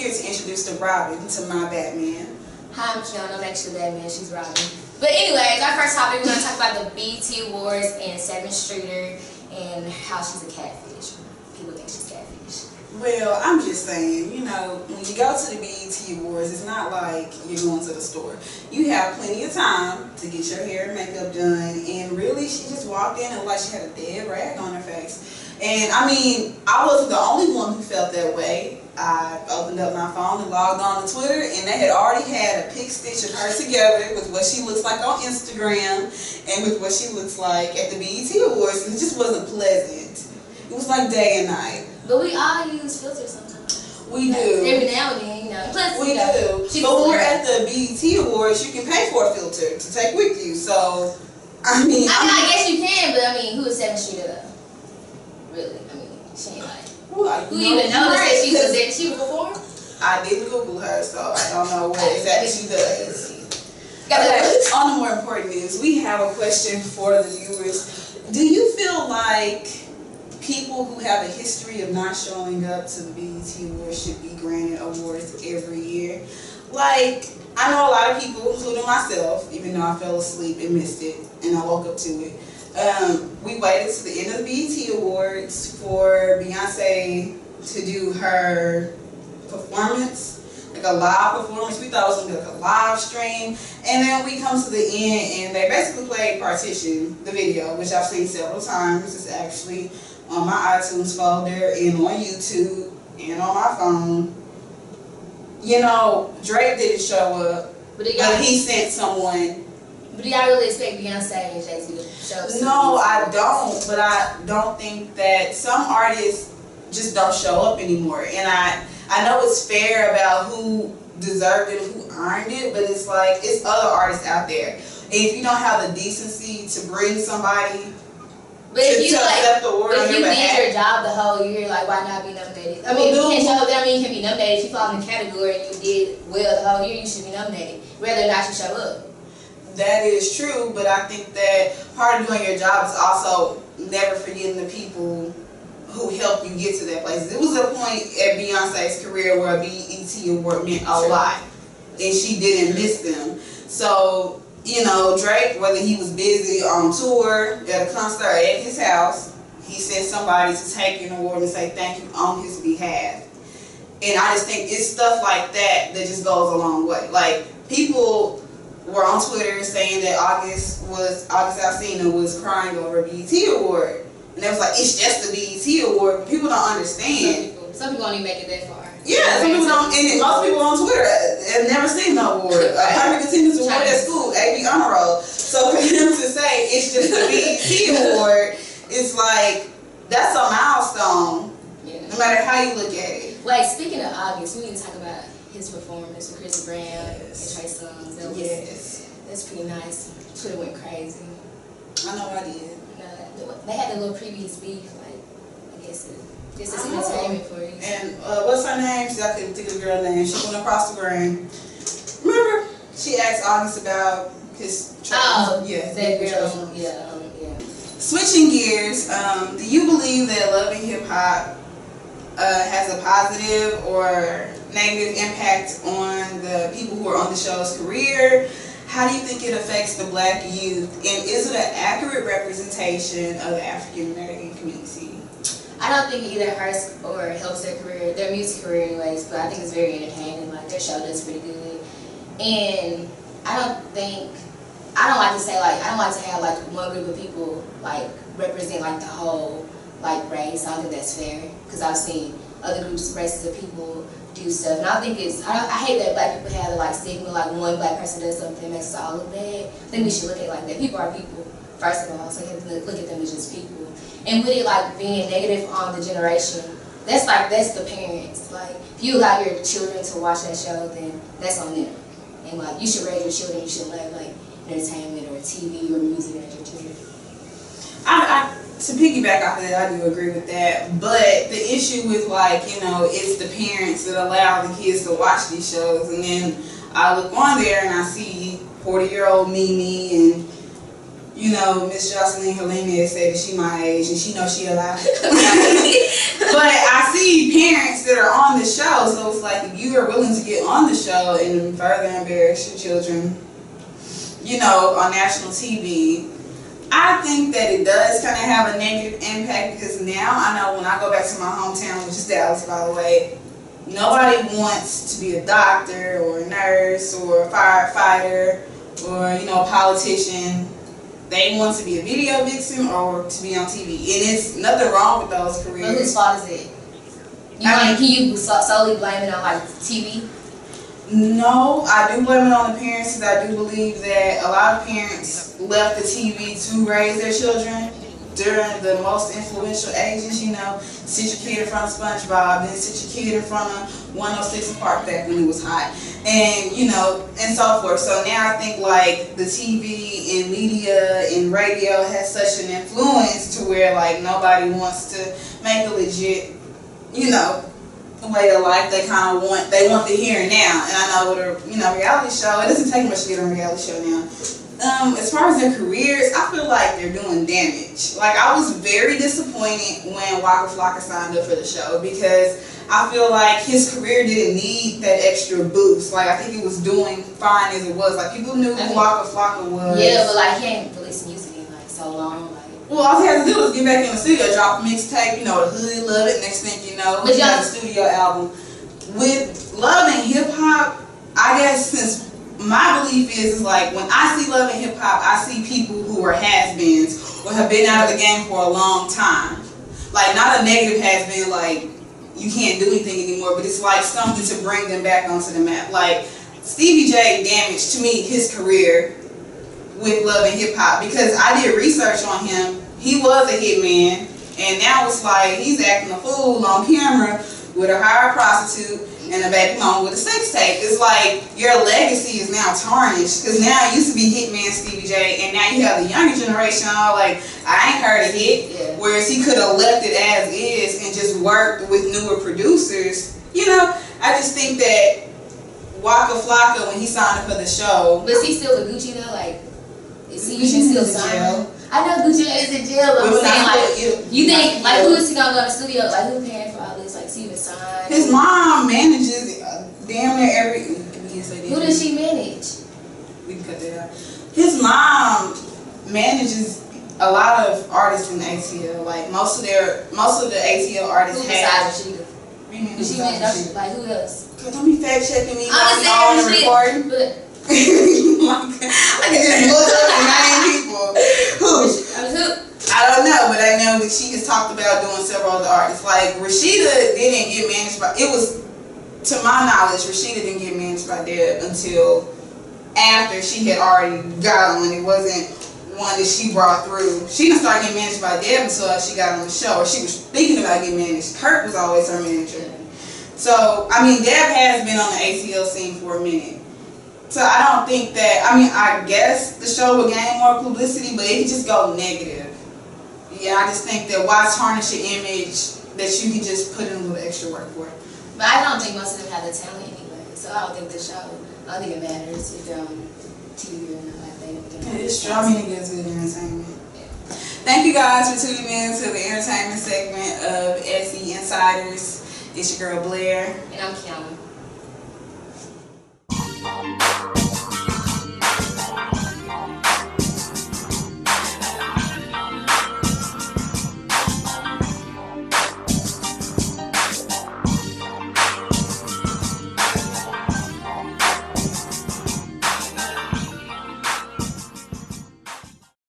here to introduce the Robin to my Batman. Hi, I'm Kiana. I'm actually Batman. She's Robin. But anyways, our first topic, we're going to talk about the BET Awards and 7th Streeter and how she's a catfish. People think she's catfish. Well, I'm just saying, you know, when you go to the BET Awards, it's not like you're going to the store. You have plenty of time to get your hair and makeup done, and really, she just walked in and like she had a dead rag on her face. And I mean, I wasn't the only one who felt that way. I opened up my phone and logged on to Twitter, and they had already had a pic stitch of her together with what she looks like on Instagram and with what she looks like at the BET Awards. And it just wasn't pleasant. It was like day and night. But we all use filters sometimes. We do. Every now and then, you know. Plus, we do. But when we're at the BET Awards, you can pay for a filter to take with you. So, I mean, I guess you can, but I mean, who is 7th Streeter though? Really? I mean, she ain't like. Who even noticed that she was there? She was before? I didn't Google her, so I don't know what exactly she does. Okay. On the more important news, we have a question for the viewers. Do you feel like people who have a history of not showing up to the BET Awards should be granted awards every year? Like, I know a lot of people, including myself, even though I fell asleep and missed it, and I woke up to it. We waited to the end of the BET Awards for Beyonce to do her performance, like a live performance. We thought it was going to be like a live stream. And then we come to the end and they basically played Partition, the video, which I've seen several times. It's actually on my iTunes folder and on YouTube and on my phone. You know, Drake didn't show up, but he sent someone. But do y'all really expect Beyonce and Jay-Z to show up? No, I don't. But I don't think that some artists just don't show up anymore. And I know it's fair about who deserved it, who earned it, but it's like, it's other artists out there. And if you don't have the decency to bring somebody accept the award on your behalf. If you did your job the whole year, like, why not be nominated? I mean, if you can't show up, that means you can be nominated. If you fall in the category and you did well the whole year, you should be nominated, whether or not you show up. That is true, but I think that part of doing your job is also never forgetting the people who helped you get to that place. It was a point at Beyonce's career where a BET award meant a lot, and she didn't miss them. So, you know, Drake, whether he was busy on tour, at a concert, at his house, he sent somebody to take an award and say thank you on his behalf. And I just think it's stuff like that that just goes a long way. Like, people were on Twitter saying that August Alsina was crying over a BET award. And they was like, it's just a BET award. But people don't understand. Some people don't even make it that far. Yeah, some people don't. And most people on Twitter have never seen the award. A perfect attendance award at school, AB honor roll. So for him to say it's just a BET award, it's like, that's a milestone. Yeah. No matter how you look at it. Like, speaking of August, we need to talk about his performance with Chris Brown and Trey Songz. That's pretty nice. Twitter went crazy. I know I did. They had the little previous beef, like, I guess it's entertainment for you. And what's her name? I couldn't think of the girl's name. She went across the grain. Remember? She asked August about his trade. Oh, yeah, that girl. Yeah. Switching gears, do you believe that Love and Hip Hop has a positive or negative impact on the people who are on the show's career? How do you think it affects the black youth? And is it an accurate representation of the African American community? I don't think it either hurts or helps their career, their music career anyways, but I think it's very entertaining. Like, their show does pretty good. And I don't like to have like one group of people like represent like the whole like race. I don't think that's fair, because I've seen other groups, races of people do stuff, and I think I hate that black people have like stigma, like one black person does something that makes us all look bad. I think we should look at it like that. People are people, first of all, so you have to look at them as just people. And with it like being negative on the generation, that's the parents. Like, if you allow your children to watch that show, then that's on them. And like, you should raise your children, you should let like entertainment or TV or music as your children. To piggyback off of that, I do agree with that. But the issue with, like, you know, it's the parents that allow the kids to watch these shows. And then I look on there and I see 40-year-old Mimi and, you know, Miss Jocelyn Hernandez said that she my age and she knows she alive. But I see parents that are on the show, so it's like if you are willing to get on the show and further embarrass your children, you know, on national TV, I think that it does kind of have a negative impact because now I know when I go back to my hometown, which is Dallas, by the way, nobody wants to be a doctor or a nurse or a firefighter or, you know, a politician. They want to be a video vixen or to be on TV. And it's nothing wrong with those careers. But whose fault is it? Can you solely blame it on like TV? No, I do blame it on the parents because I do believe that a lot of parents left the TV to raise their children during the most influential ages, you know. Sit your kid in front of SpongeBob, then sit your kid in front of 106 and Park back when it was hot. And, you know, and so forth. So now I think like the TV and media and radio has such an influence to where like nobody wants to make a legit, you know, way of life. They kind of want the here and now. And I know with a, you know, reality show, it doesn't take much to get on a reality show now. As far as their careers, I feel like they're doing damage. Like, I was very disappointed when Waka Flocka signed up for the show because I feel like his career didn't need that extra boost. Like, I think he was doing fine as it was. Like, people knew who Waka Flocka was. Yeah, but like, he ain't released music in like so long. Like, well, all he had to do was get back in the studio, drop a mixtape, you know, the hood love it. Next thing you know, he got a studio album. With Love and Hip Hop, I guess since my belief is like when I see Love and Hip Hop, I see people who are has-beens or have been out of the game for a long time. Like, not a negative has-been, like you can't do anything anymore, but it's like something to bring them back onto the map. Like, Stevie J damaged, to me, his career with Love and Hip Hop because I did research on him. He was a hitman, and now it's like he's acting a fool on camera with a hired prostitute and a baby mama with a sex tape. It's like your legacy is now tarnished because now it used to be Hitman Stevie J, and now you have the younger generation all like, I ain't heard a hit. Yeah. Whereas he could have left it as is and just worked with newer producers. You know, I just think that Waka Flocka, when he signed up for the show, but is he still with Gucci though? Like, is he still signed? I know Gucci is in jail, but I'm saying like, you think like who is he gonna go to the studio? Like, who paying for all this? Like, is he even signed? His mom manages damn near every. Who does she manage? We can cut that out. His mom manages a lot of artists in the ATL. Like most of the ATL artists who besides Rashida? Does she manage like who else? Don't be fact checking me. I'm just saying recording. But I can just look up and 9 people. Who? I don't know, but I know that she has talked about doing several other artists. Like, Rashida didn't get managed by, it was, to my knowledge, Rashida didn't get managed by Deb until after she had already got on. It wasn't one that she brought through. She didn't start getting managed by Deb until she got on the show, or she was thinking about getting managed. Kurt was always her manager. So, I mean, Deb has been on the ATL scene for a minute. So I don't think that, I mean, I guess the show will gain more publicity, but it could just go negative. Yeah, I just think that why tarnish your image that you can just put in a little extra work for. But I don't think most of them have the talent anyway, so I don't think the show, I don't think it matters if they're on TV or not. Like they it's true. I mean, it gets good entertainment. Yeah. Thank you guys for tuning in to the entertainment segment of SE Insiders. It's your girl Blair. And I'm Kiana.